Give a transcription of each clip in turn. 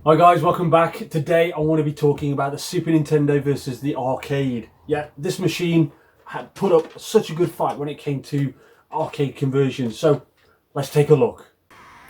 Hi guys, welcome back. Today I want to be talking about the Super Nintendo versus the arcade. Yeah, this machine had put up such a good fight when it came to arcade conversion. So let's take a look.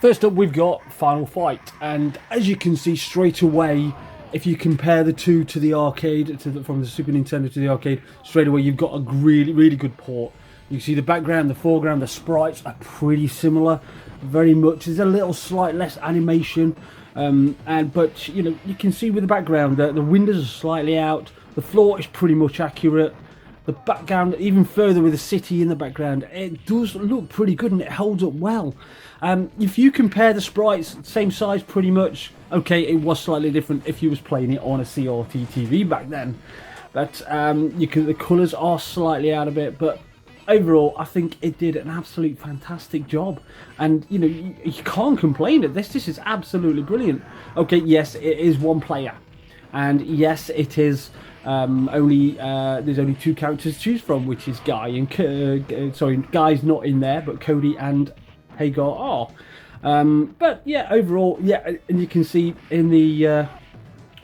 First up we've got Final Fight, and as you can see straight away, if you compare the two to the arcade, from the Super Nintendo to the arcade, straight away you've got a really good port. You see the background, the foreground, the sprites are pretty similar, very much. There's a little slight less animation, but you know, you can see with the background that the windows are slightly out, the floor is pretty much accurate. The background, even further with the city in the background, it does look pretty good and it holds up well. If you compare the sprites, same size pretty much. Okay, it was slightly different if you was playing it on a CRT TV back then, but the colours are slightly out a bit, but overall I think it did an absolute fantastic job, and you know, you can't complain at this. This is absolutely brilliant. Okay, yes, it is one player, and yes, it is there's only two characters to choose from, which is Guy and sorry, Guy's not in there, but Cody and Hagar are. But yeah, overall, yeah, and you can see in the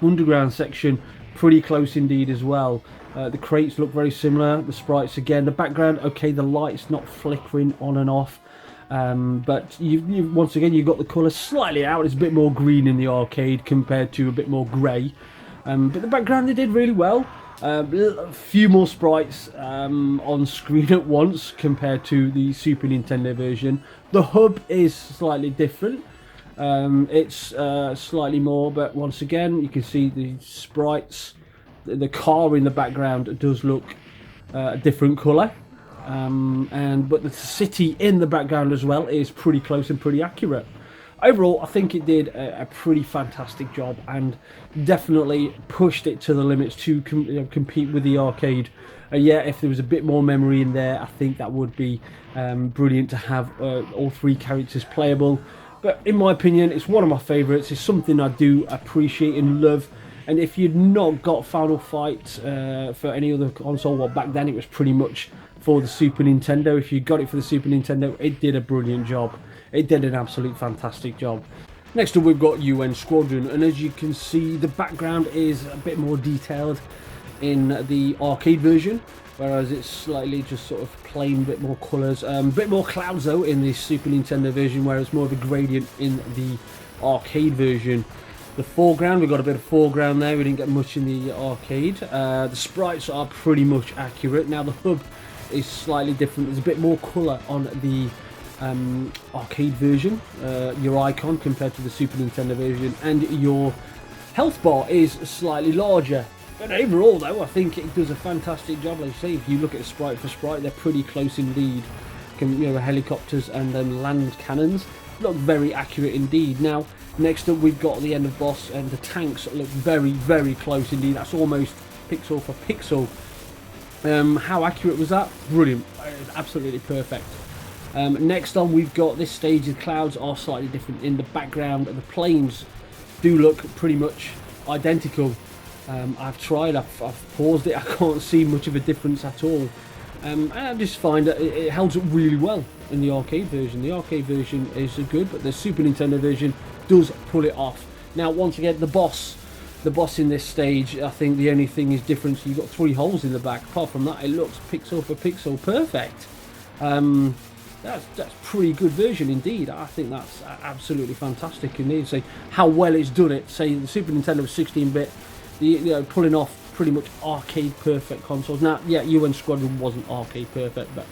underground section, pretty close indeed as well. The crates look very similar, the sprites again, the background, okay, the light's not flickering on and off, but you once again, you've got the colour slightly out. It's a bit more green in the arcade compared to a bit more grey, but the background they did really well. A few more sprites on screen at once compared to the Super Nintendo version. The hub is slightly different. It's slightly more, but once again, you can see the sprites. The car in the background does look a different colour, but the city in the background as well is pretty close and pretty accurate. Overall, I think it did a pretty fantastic job and definitely pushed it to the limits to compete with the arcade. Yeah, if there was a bit more memory in there, I think that would be brilliant to have all three characters playable. But in my opinion, it's one of my favourites. It's something I do appreciate and love. And if you'd not got Final Fight for any other console, well, back then it was pretty much for the Super Nintendo. If you got it for the Super Nintendo, it did a brilliant job. It did an absolute fantastic job. Next up we've got UN Squadron, and as you can see, the background is a bit more detailed in the arcade version, whereas it's slightly just sort of plain, bit more colours, a bit more clouds though in the Super Nintendo version, whereas more of a gradient in the arcade version. The foreground, we've got a bit of foreground there, we didn't get much in the arcade. The sprites are pretty much accurate. Now the hub is slightly different, there's a bit more colour on the arcade version, your icon compared to the Super Nintendo version, and your health bar is slightly larger. But overall though, I think it does a fantastic job. Like I say, if you look at sprite for sprite, they're pretty close indeed. You know, helicopters and land cannons look very accurate indeed. Now next up we've got the end of boss, and the tanks look very close indeed. That's almost pixel for pixel. How accurate was that? Brilliant, absolutely perfect. Next on we've got this stage. The clouds are slightly different in the background. The planes do look pretty much identical. I've tried, I've paused it, I can't see much of a difference at all. And I just find that it holds up really well in the arcade version. The arcade version is good, but the Super Nintendo version does pull it off. Now once again, the boss in this stage, I think the only thing is different, you've got 3 holes in the back. Apart from that, it looks pixel for pixel perfect. That's pretty good version indeed. I think that's absolutely fantastic indeed. Say how well it's done it. Say the Super Nintendo was 16-bit, you know, pulling off pretty much arcade perfect consoles. Now, yeah, UN Squadron wasn't arcade perfect, but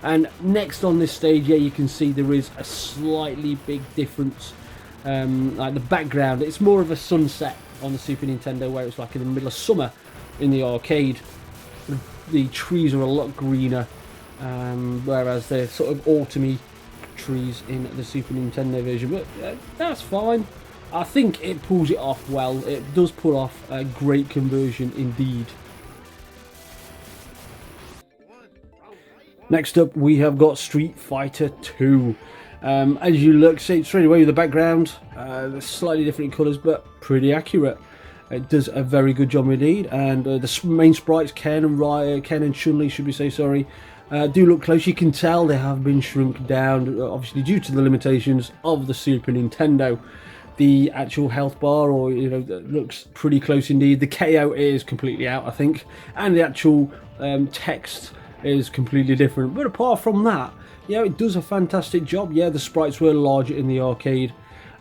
and next on this stage, yeah, you can see there is a slightly big difference. Like the background, it's more of a sunset on the Super Nintendo, where it's like in the middle of summer in the arcade. The trees are a lot greener, whereas they're sort of autumny trees in the Super Nintendo version, but that's fine. I think it pulls it off well. It does pull off a great conversion indeed. Next up we have got Street Fighter 2. As you look, see straight away with the background, slightly different colours but pretty accurate. It does a very good job indeed, and the main sprites, Ken and Chun-Li, should we say, sorry, do look close. You can tell they have been shrunk down, obviously due to the limitations of the Super Nintendo. the actual health bar, or that looks pretty close indeed. The KO is completely out, I think, and the actual text is completely different. But apart from that, it does a fantastic job. Yeah, the sprites were larger in the arcade.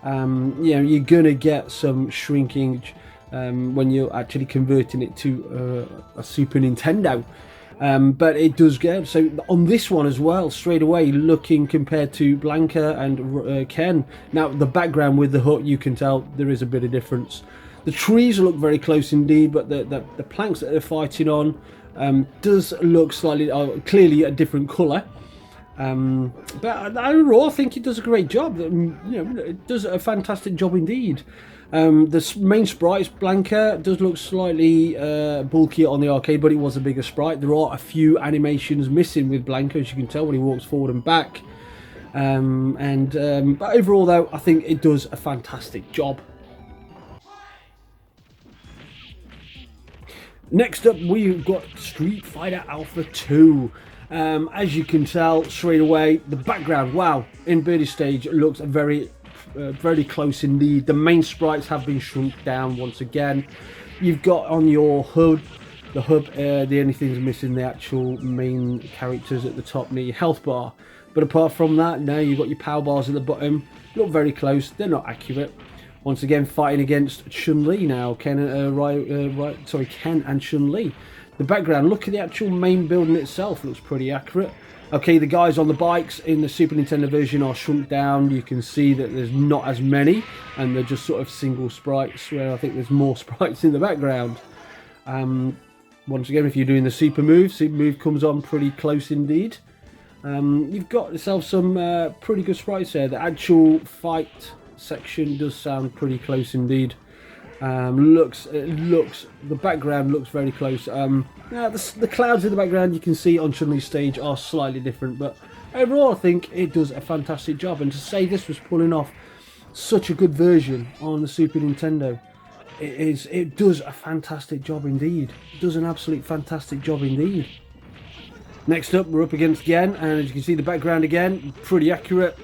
You're gonna get some shrinkage when you're actually converting it to a Super Nintendo. But it does get, so on this one as well, straight away, looking compared to Blanca and Ken. Now, the background with the hut, you can tell there is a bit of difference. The trees look very close indeed, but the planks that they're fighting on does look slightly, clearly a different colour. But overall, I think it does a great job. It does a fantastic job indeed. The main sprites, Blanca, does look slightly bulkier on the arcade, but it was a bigger sprite. There are a few animations missing with Blanca, as you can tell when he walks forward and back. But overall, though, I think it does a fantastic job. Next up, we've got Street Fighter Alpha 2. As you can tell straight away, the background, wow, in Birdie stage looks very close indeed. The main sprites have been shrunk down once again. You've got on your HUD, the only thing's missing the actual main characters at the top near your health bar. But apart from that, now you've got your power bars at the bottom. Look very close. They're not accurate. Once again, fighting against Chun-Li now. Ken and Chun-Li. The background, look at the actual main building itself, looks pretty accurate. Okay, the guys on the bikes in the Super Nintendo version are shrunk down. You can see that there's not as many, and they're just sort of single sprites, where I think there's more sprites in the background. Once again, if you're doing the super move comes on pretty close indeed. You've got yourself some pretty good sprites there. The actual fight section does sound pretty close indeed. The background looks very close. The clouds in the background you can see on Chun-Li's stage are slightly different, but overall I think it does a fantastic job. And to say this was pulling off such a good version on the Super Nintendo, it does a fantastic job indeed. It does an absolute fantastic job indeed. Next up, we're up against Gen, and as you can see, the background again pretty accurate.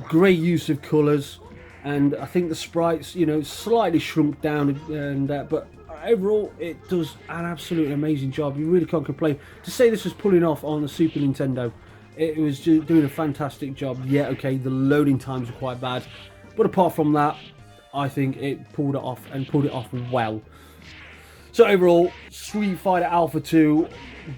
Great use of colours. And I think the sprites, slightly shrunk down, but overall it does an absolutely amazing job. You really can't complain. To say this was pulling off on the Super Nintendo, it was doing a fantastic job. Yeah, okay, the loading times are quite bad, but apart from that, I think it pulled it off, and pulled it off well. So overall, Street Fighter Alpha 2,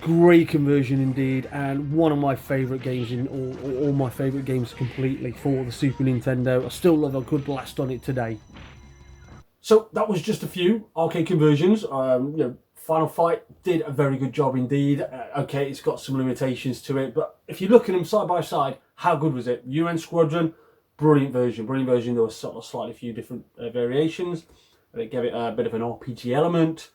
great conversion indeed, and one of my favourite games in all my favourite games completely for the Super Nintendo. I still love a good blast on it today. So that was just a few arcade conversions. Final Fight did a very good job indeed. Okay, it's got some limitations to it, but if you look at them side by side, how good was it? UN Squadron, brilliant version. There was sort of slightly few different variations. It gave it a bit of an RPG element.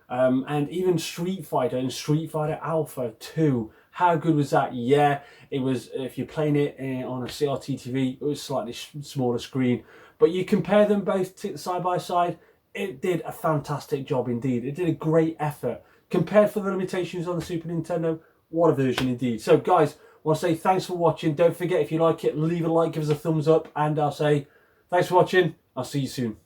And even Street Fighter and Street Fighter Alpha 2, how good was that? Yeah, it was, if you're playing it on a CRT TV, it was slightly smaller screen, but you compare them both side by side, it did a fantastic job indeed. It did a great effort. Compared for the limitations on the Super Nintendo, what a version indeed. So guys, I want to say thanks for watching. Don't forget, if you like it, leave a like, give us a thumbs up, and I'll say thanks for watching. I'll see you soon.